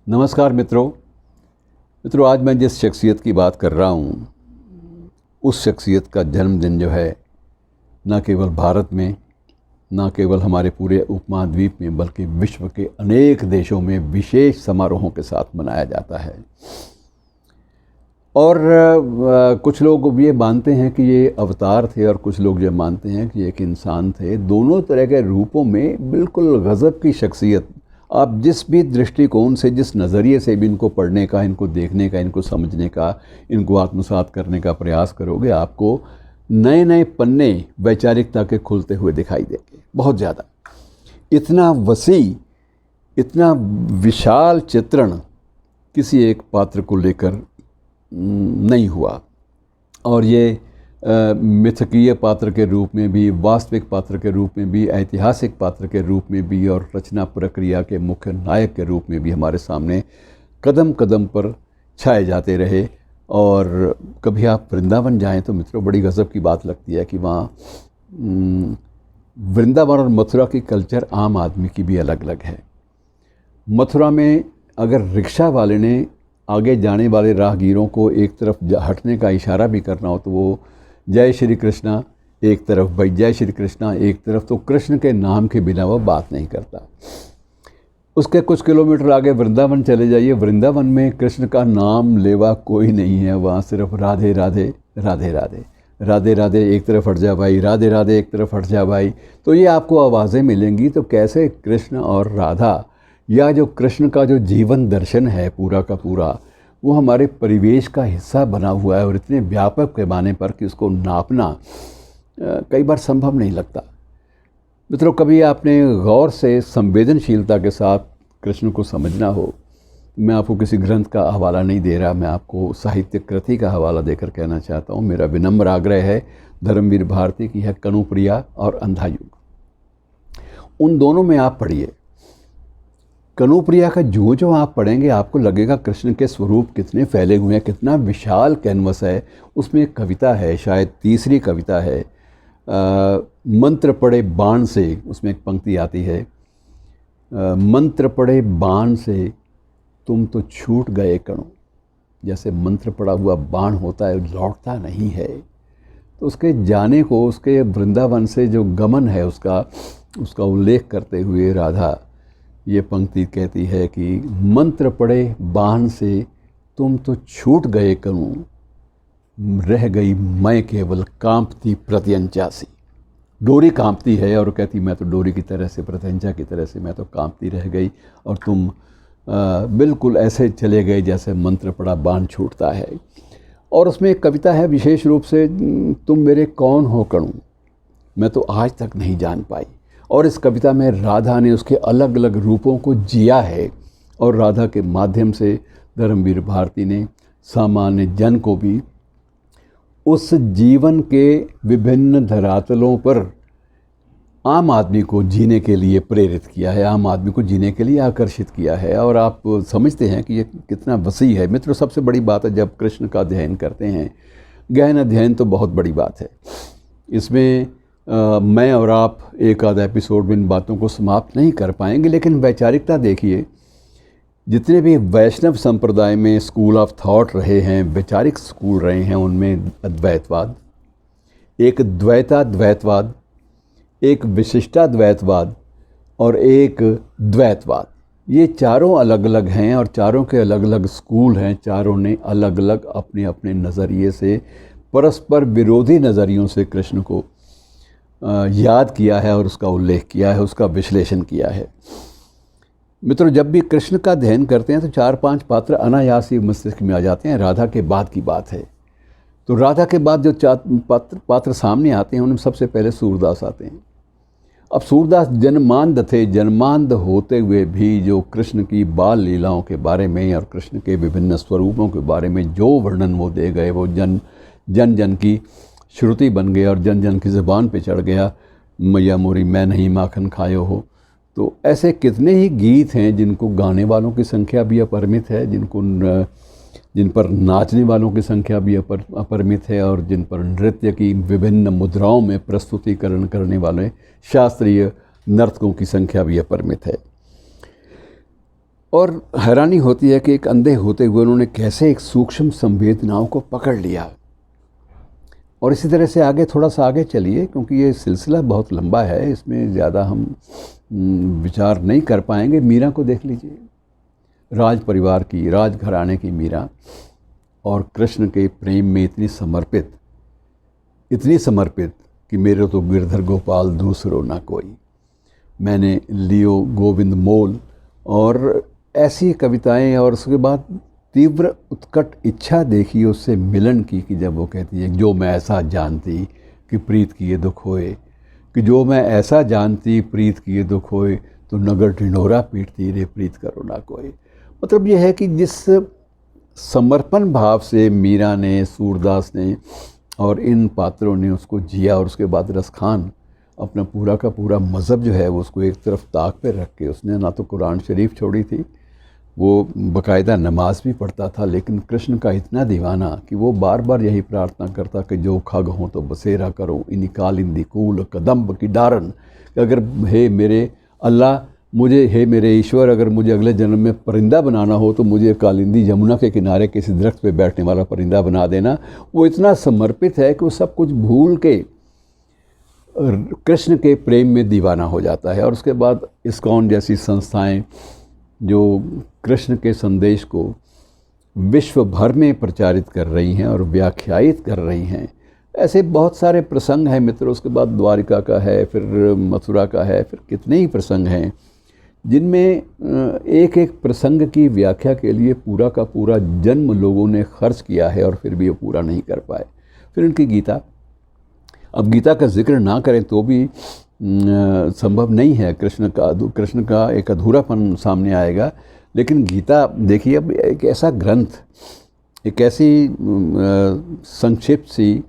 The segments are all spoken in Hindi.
नमस्कार मित्रों, आज मैं जिस शख्सियत की बात कर रहा हूँ उस शख्सियत का जन्मदिन जो है न केवल भारत में, न केवल हमारे पूरे उपमहाद्वीप में, बल्कि विश्व के अनेक देशों में विशेष समारोहों के साथ मनाया जाता है। और कुछ लोग ये मानते हैं कि ये अवतार थे और कुछ लोग ये मानते हैं कि एक इंसान थे। दोनों तरह के रूपों में बिल्कुल गज़ब की शख्सियत। आप जिस भी दृष्टिकोण से, जिस नज़रिए से भी इनको पढ़ने का, इनको देखने का, इनको समझने का, इनको आत्मसात करने का प्रयास करोगे, आपको नए नए पन्ने वैचारिकता के खुलते हुए दिखाई देंगे। बहुत ज़्यादा, इतना वसी, इतना विशाल चित्रण किसी एक पात्र को लेकर नहीं हुआ। और ये मिथकीय पात्र के रूप में भी, वास्तविक पात्र के रूप में भी, ऐतिहासिक पात्र के रूप में भी और रचना प्रक्रिया के मुख्य नायक के रूप में भी हमारे सामने कदम कदम पर छाए जाते रहे। और कभी आप वृंदावन जाएं तो मित्रों, बड़ी गज़ब की बात लगती है कि वहाँ वृंदावन और मथुरा की कल्चर आम आदमी की भी अलग अलग है। मथुरा में अगर रिक्शा वाले ने आगे जाने वाले राहगीरों को एक तरफ हटने का इशारा भी करना हो तो वो जय श्री कृष्णा एक तरफ, भाई जय श्री कृष्णा एक तरफ, तो कृष्ण के नाम के बिना वो बात नहीं करता। उसके कुछ किलोमीटर आगे वृंदावन चले जाइए, वृंदावन में कृष्ण का नाम लेवा कोई नहीं है। वहाँ सिर्फ राधे राधे राधे राधे राधे राधे एक तरफ हट जा भाई, राधे राधे एक तरफ हट जा भाई। तो ये आपको आवाज़ें मिलेंगी। तो कैसे कृष्ण और राधा, या जो कृष्ण का जो जीवन दर्शन है पूरा का पूरा, वो हमारे परिवेश का हिस्सा बना हुआ है और इतने व्यापक पैमाने पर कि उसको नापना कई बार संभव नहीं लगता। मित्रों, कभी आपने गौर से, संवेदनशीलता के साथ कृष्ण को समझना हो, मैं आपको किसी ग्रंथ का हवाला नहीं दे रहा, मैं आपको साहित्य कृति का हवाला देकर कहना चाहता हूँ। मेरा विनम्र आग्रह है धर्मवीर भारती की है कनुप्रिया और अंधा युग। उन दोनों में आप पढ़िए। कनुप्रिया का जो आप पढ़ेंगे आपको लगेगा कृष्ण के स्वरूप कितने फैले हुए हैं, कितना विशाल कैनवस है। उसमें एक कविता है, शायद तीसरी कविता है, मंत्र पड़े बाण से, उसमें एक पंक्ति आती है, मंत्र पड़े बाण से तुम तो छूट गए कणों। जैसे मंत्र पड़ा हुआ बाण होता है, लौटता नहीं है। तो उसके जाने को, उसके वृंदावन से जो गमन है उसका उल्लेख करते हुए राधा ये पंक्ति कहती है कि मंत्र पड़े बाण से तुम तो छूट गए करूं, रह गई मैं केवल कांपती प्रत्यंचा सी। डोरी कांपती है और कहती मैं तो डोरी की तरह से, प्रत्यंचा की तरह से मैं तो कांपती रह गई, और तुम बिल्कुल ऐसे चले गए जैसे मंत्र पड़ा बाण छूटता है। और उसमें एक कविता है विशेष रूप से, तुम मेरे कौन हो कणु, मैं तो आज तक नहीं जान पाई। और इस कविता में राधा ने उसके अलग अलग रूपों को जिया है और राधा के माध्यम से धर्मवीर भारती ने सामान्य जन को भी उस जीवन के विभिन्न धरातलों पर आम आदमी को जीने के लिए प्रेरित किया है, आम आदमी को जीने के लिए आकर्षित किया है। और आप समझते हैं कि ये कितना वसी है। मित्रों, सबसे बड़ी बात है जब कृष्ण का अध्ययन करते हैं, गहन अध्ययन तो बहुत बड़ी बात है। इसमें मैं और आप एक आधा एपिसोड में इन बातों को समाप्त नहीं कर पाएंगे, लेकिन वैचारिकता देखिए। जितने भी वैष्णव संप्रदाय में स्कूल ऑफ थॉट रहे हैं, वैचारिक स्कूल रहे हैं, उनमें अद्वैतवाद, एक द्वैताद्वैतवाद, एक विशिष्टाद्वैतवाद और एक द्वैतवाद, ये चारों अलग अलग हैं और चारों के अलग अलग स्कूल हैं। चारों ने अलग अलग अपने अपने नज़रिए से, परस्पर विरोधी नज़रियों से कृष्ण को याद किया है और उसका उल्लेख किया है, उसका विश्लेषण किया है। मित्रों, जब भी कृष्ण का अध्ययन करते हैं तो 4-5 पात्र अनायास ही मस्तिष्क में आ जाते हैं। राधा के बाद की बात है, तो राधा के बाद जो 4 पात्र सामने आते हैं उनमें सबसे पहले सूरदास आते हैं। अब सूरदास जन्मांध थे, जन्मांध होते हुए भी जो कृष्ण की बाल लीलाओं के बारे में और कृष्ण के विभिन्न स्वरूपों के बारे में जो वर्णन वो दे गए, वो जन जन की श्रुति बन गया और जन जन की ज़बान पे चढ़ गया। मैया मोरी मैं नहीं माखन खायो हो। तो ऐसे कितने ही गीत हैं जिनको गाने वालों की संख्या भी अपरिमित है, जिन पर नाचने वालों की संख्या भी अपरिमित है और जिन पर नृत्य की विभिन्न मुद्राओं में प्रस्तुतिकरण करने वाले शास्त्रीय नर्तकों की संख्या भी अपरिमित है। और हैरानी होती है कि एक अंधे होते हुए उन्होंने कैसे एक सूक्ष्म संवेदनाओं को पकड़ लिया। और इसी तरह से आगे, थोड़ा सा आगे चलिए, क्योंकि ये सिलसिला बहुत लंबा है, इसमें ज़्यादा हम विचार नहीं कर पाएंगे। मीरा को देख लीजिए, राज परिवार की, राज घराने की मीरा, और कृष्ण के प्रेम में इतनी समर्पित कि मेरे तो गिरधर गोपाल दूसरो ना कोई, मैंने लियो गोविंद मोल, और ऐसी कविताएं। और उसके बाद तीव्र उत्कट इच्छा देखी उससे मिलन की, कि जब वो कहती है जो मैं ऐसा जानती कि प्रीत किए दुख होए, कि जो मैं ऐसा जानती प्रीत किए दुख होए, तो नगर ढिंढोरा पीटती रे प्रीत करो ना कोई। मतलब ये है कि जिस समर्पण भाव से मीरा ने, सूरदास ने और इन पात्रों ने उसको जिया, और उसके बाद रसखान अपना पूरा का पूरा मज़हब जो है वो उसको एक तरफ ताक पे रख के, उसने ना तो कुरान शरीफ छोड़ी थी, वो बाकायदा नमाज भी पढ़ता था, लेकिन कृष्ण का इतना दीवाना कि वो बार बार यही प्रार्थना करता कि जो खग हों तो बसेरा करो, इन्हीं कालिंदी कूल कदम्ब की डारन, कि अगर हे मेरे अल्लाह, मुझे, हे मेरे ईश्वर, अगर मुझे अगले जन्म में परिंदा बनाना हो तो मुझे कालिंदी यमुना के किनारे किसी दरख्त पे बैठने वाला परिंदा बना देना। वो इतना समर्पित है कि वो सब कुछ भूल के कृष्ण के प्रेम में दीवाना हो जाता है। और उसके बाद इस्कॉन जैसी संस्थाएं जो कृष्ण के संदेश को विश्व भर में प्रचारित कर रही हैं और व्याख्यायित कर रही हैं, ऐसे बहुत सारे प्रसंग हैं मित्रों। उसके बाद द्वारिका का है, फिर मथुरा का है, फिर कितने ही प्रसंग हैं जिनमें एक एक प्रसंग की व्याख्या के लिए पूरा का पूरा जन्म लोगों ने खर्च किया है और फिर भी वो पूरा नहीं कर पाए। फिर उनकी गीता, अब गीता का जिक्र ना करें तो भी संभव नहीं है, कृष्ण का एक अधूरापन सामने आएगा। लेकिन गीता देखिए, अब एक ऐसा ग्रंथ, एक ऐसी संक्षिप्त सी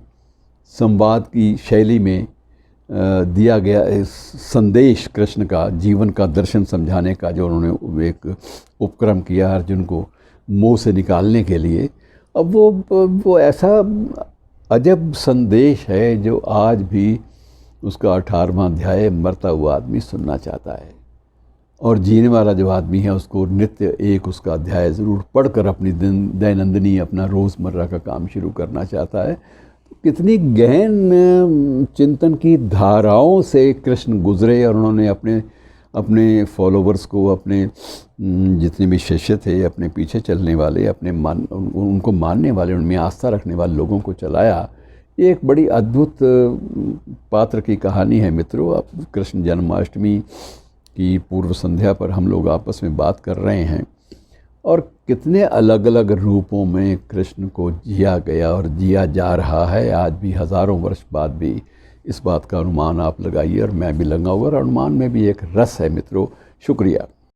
संवाद की शैली में दिया गया संदेश, कृष्ण का जीवन का दर्शन समझाने का जो उन्होंने एक उपक्रम किया अर्जुन को मोह से निकालने के लिए, अब वो ऐसा अजब संदेश है जो आज भी उसका 18वां अध्याय मरता हुआ आदमी सुनना चाहता है, और जीने वाला जो आदमी है उसको नित्य एक उसका अध्याय ज़रूर पढ़कर अपनी दैनंदिनी, अपना रोज़मर्रा का काम शुरू करना चाहता है। तो कितनी गहन चिंतन की धाराओं से कृष्ण गुजरे, और उन्होंने अपने फॉलोवर्स को, अपने जितने भी शिष्य थे, अपने पीछे चलने वाले, उनको मानने वाले, उनमें आस्था रखने वाले लोगों को चलाया। ये एक बड़ी अद्भुत पात्र की कहानी है मित्रों। अब कृष्ण जन्माष्टमी की पूर्व संध्या पर हम लोग आपस में बात कर रहे हैं, और कितने अलग अलग रूपों में कृष्ण को जिया गया और जिया जा रहा है आज भी, हज़ारों वर्ष बाद भी। इस बात का अनुमान आप लगाइए और मैं भी लगाऊंगा, और अनुमान में भी एक रस है मित्रों। शुक्रिया।